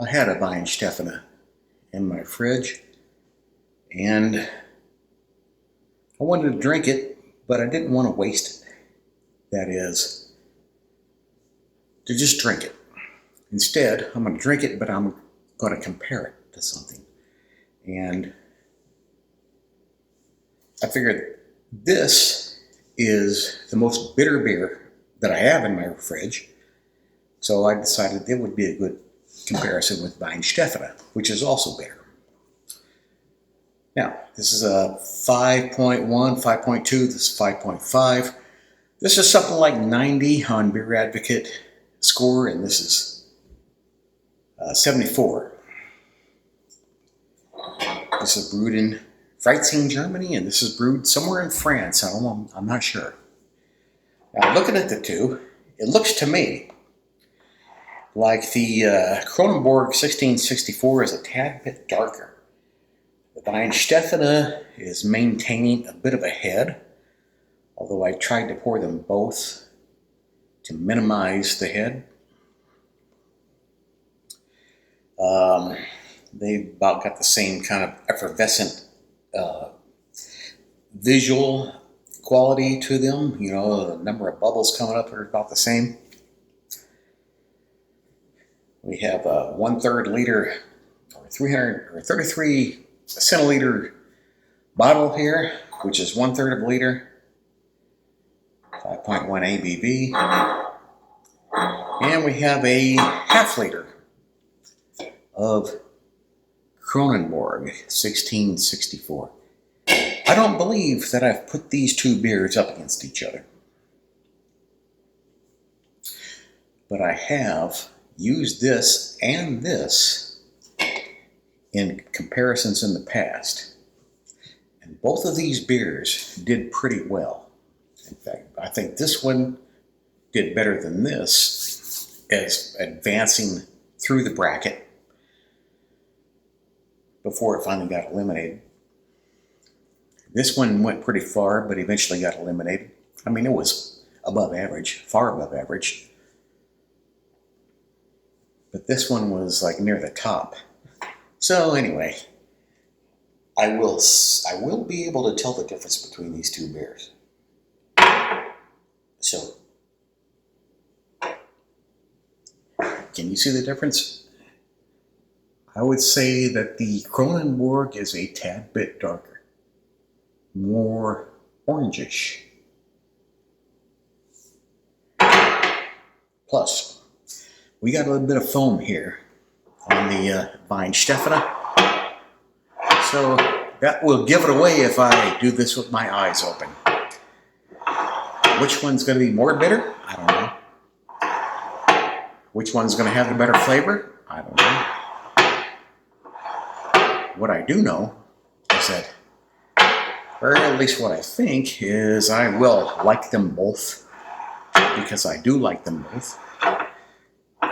I had a Weihenstephaner in my fridge, and I wanted to drink it, but I didn't want to waste it. That is, to just drink it. Instead, I'm going to drink it, but I'm going to compare it to something. And I figured this is the most bitter beer that I have in my fridge, so I decided it would be a good comparison with Weihenstephaner, which is also bitter. Now, this is a 5.1, 5.2, this is 5.5. This is something like 90 on Beer Advocate score, and this is 74. This is brewed in Freising, Germany, and this is brewed somewhere in France. I'm not sure. Now, looking at the two, it looks to me like the Kronenbourg 1664 is a tad bit darker. The Weihenstephaner is maintaining a bit of a head, although I tried to pour them both to minimize the head. They've about got the same kind of effervescent visual quality to them. You know, the number of bubbles coming up are about the same. We have a 1/3 liter or 33 centiliter bottle here, which is 1/3 of a liter, 5.1 ABV. And we have a half liter of Kronenbourg 1664. I don't believe that I've put these two beers up against each other, but I have used this and this in comparisons in the past, and both of these beers did pretty well. In fact, I think this one did better than this as advancing through the bracket before it finally got eliminated. This one went pretty far, but eventually got eliminated. I mean, it was above average, far above average. But this one was like near the top. So anyway, I will be able to tell the difference between these two beers. So, can you see the difference? I would say that the Kronenbourg is a tad bit darker, more orangish. Plus, we got a little bit of foam here on the Weihenstephaner, so that will give it away if I do this with my eyes open. Which one's going to be more bitter? I don't know. Which one's going to have the better flavor? I don't know. What I do know is that, or at least what I think, is I will like them both, because I do like them both.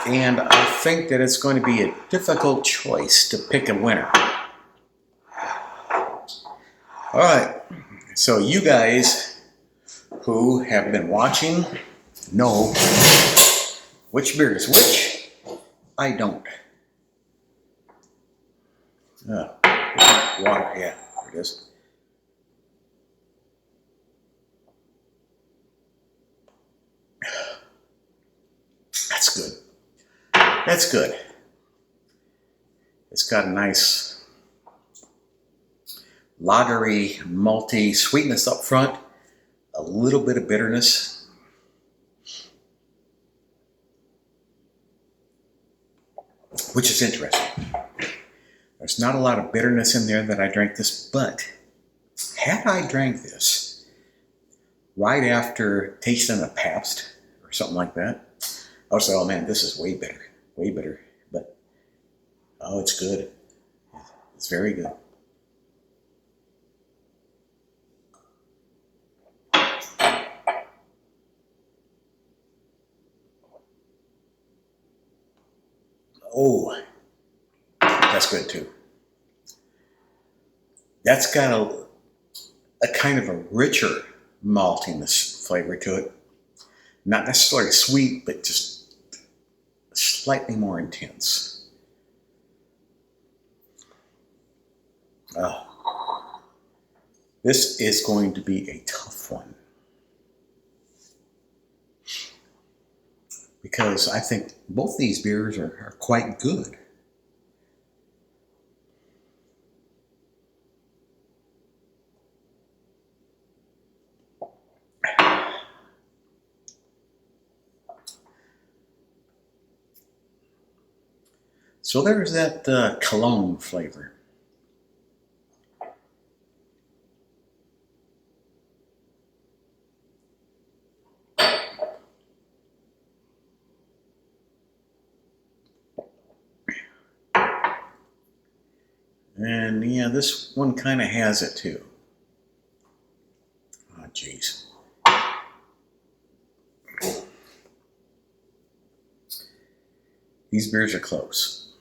And I think that it's going to be a difficult choice to pick a winner. All right, so you guys who have been watching know which beer is which. I don't. Water, yeah, there it is. That's good. That's good. It's got a nice lagery, malty sweetness up front, a little bit of bitterness. Which is interesting. There's not a lot of bitterness in there that I drank this, but had I drank this right after tasting a Pabst or something like that, I would say, oh man, this is way better, way better. But, oh, it's good. It's very good. Oh, that's good too. That's got a kind of a richer maltiness flavor to it. Not necessarily sweet, but just slightly more intense. Oh, this is going to be a tough one. Because I think both these beers are quite good. So there's that cologne flavor. And yeah, this one kind of has it too. Oh, jeez. These beers are close,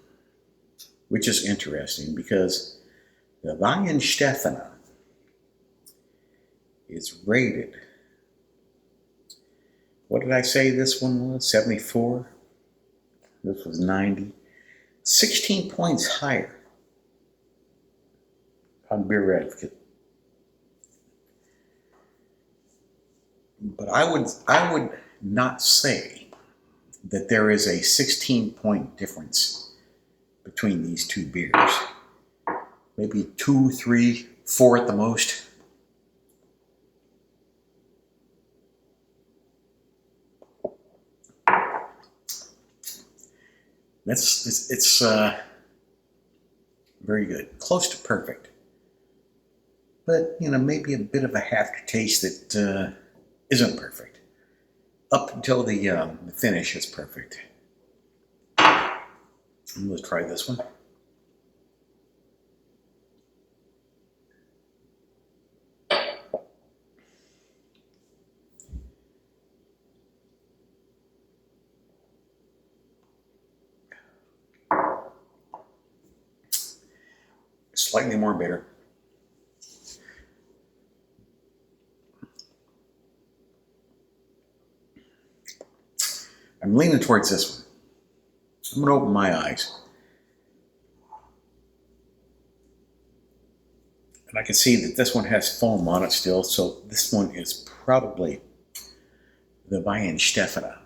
which is interesting because the Weihenstephaner is rated. What did I say this one was? 74? This was 90. 16 points higher on Beer Advocate. But I would not say that there is a 16-point difference between these two beers. Maybe 2, 3, 4 at the most. It's very good, close to perfect. But you know, maybe a bit of a aftertaste that isn't perfect. Up until the finish is perfect. Let's try this one. Slightly more bitter. I'm leaning towards this one. I'm going to open my eyes. And I can see that this one has foam on it still, so this one is probably the Weihenstephaner.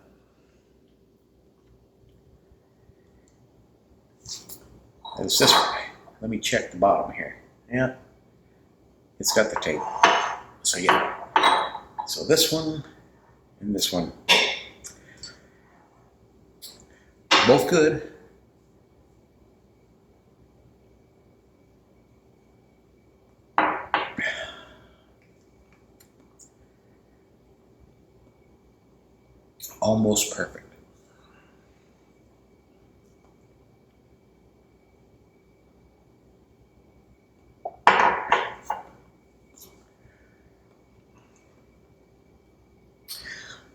It's this one. Let me check the bottom here. Yeah, it's got the tape. So yeah. So this one and this one. Both good. Almost perfect.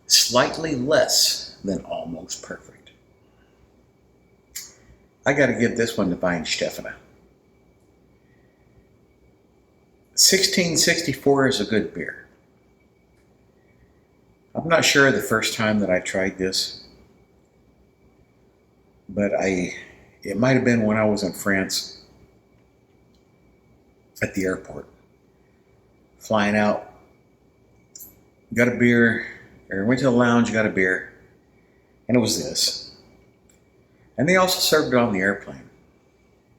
Slightly less than almost perfect. I got to give this one to Weihenstephaner. 1664 is a good beer. I'm not sure the first time that I tried this, but it might have been when I was in France at the airport, flying out, got a beer, or went to the lounge, got a beer, and it was this. And they also served it on the airplane.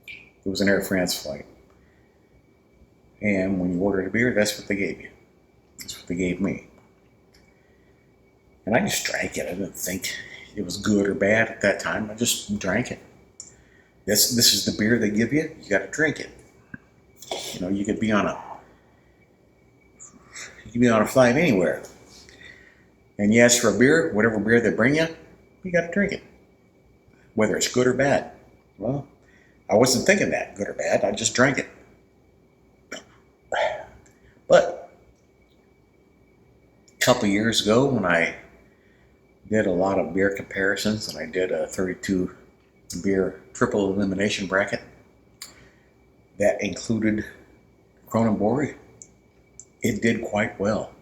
It was an Air France flight. And when you ordered a beer, that's what they gave you. That's what they gave me. And I just drank it. I didn't think it was good or bad at that time. I just drank it. This is the beer they give you. You got to drink it. You know, you could be on a flight anywhere, and you ask for a beer, whatever beer they bring you, you got to drink it, whether it's good or bad. Well, I wasn't thinking that good or bad. I just drank it. But a couple years ago, when I did a lot of beer comparisons, and I did a 32 beer triple elimination bracket that included Kronenbourg, it did quite well.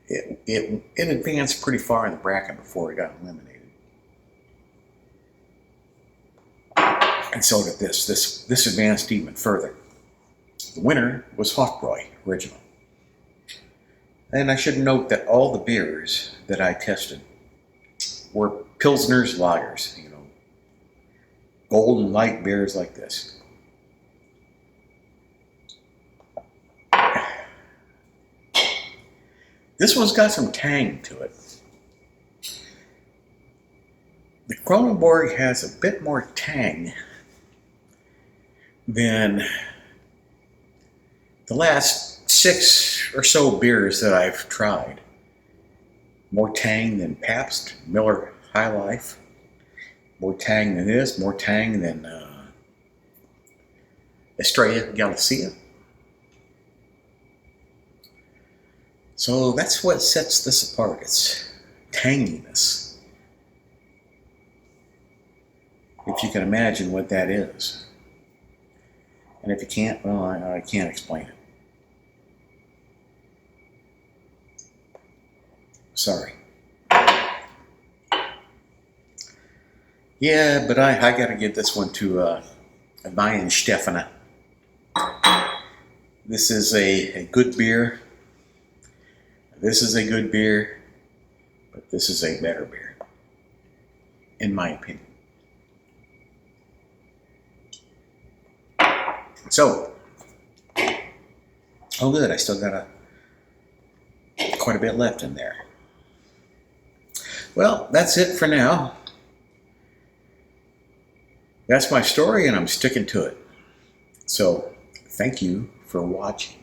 It advanced pretty far in the bracket before it got eliminated. And so did this. This advanced even further. The winner was Hofbräu original. And I should note that all the beers that I tested were Pilsners, lagers, golden light beers like this. This one's got some tang to it. The Kronenbourg has a bit more tang than the last 6 or so beers that I've tried. More tang than Pabst, Miller High Life. More tang than this, more tang than Estrella Galicia. So that's what sets this apart. It's tanginess. If you can imagine what that is. And if you can't, well, I can't explain it. Sorry. Yeah, but I got to give this one to Weihenstephaner. This is a good beer. This is a good beer, but this is a better beer, in my opinion. So, oh good, I still got quite a bit left in there. Well, that's it for now. That's my story, and I'm sticking to it. So, thank you for watching.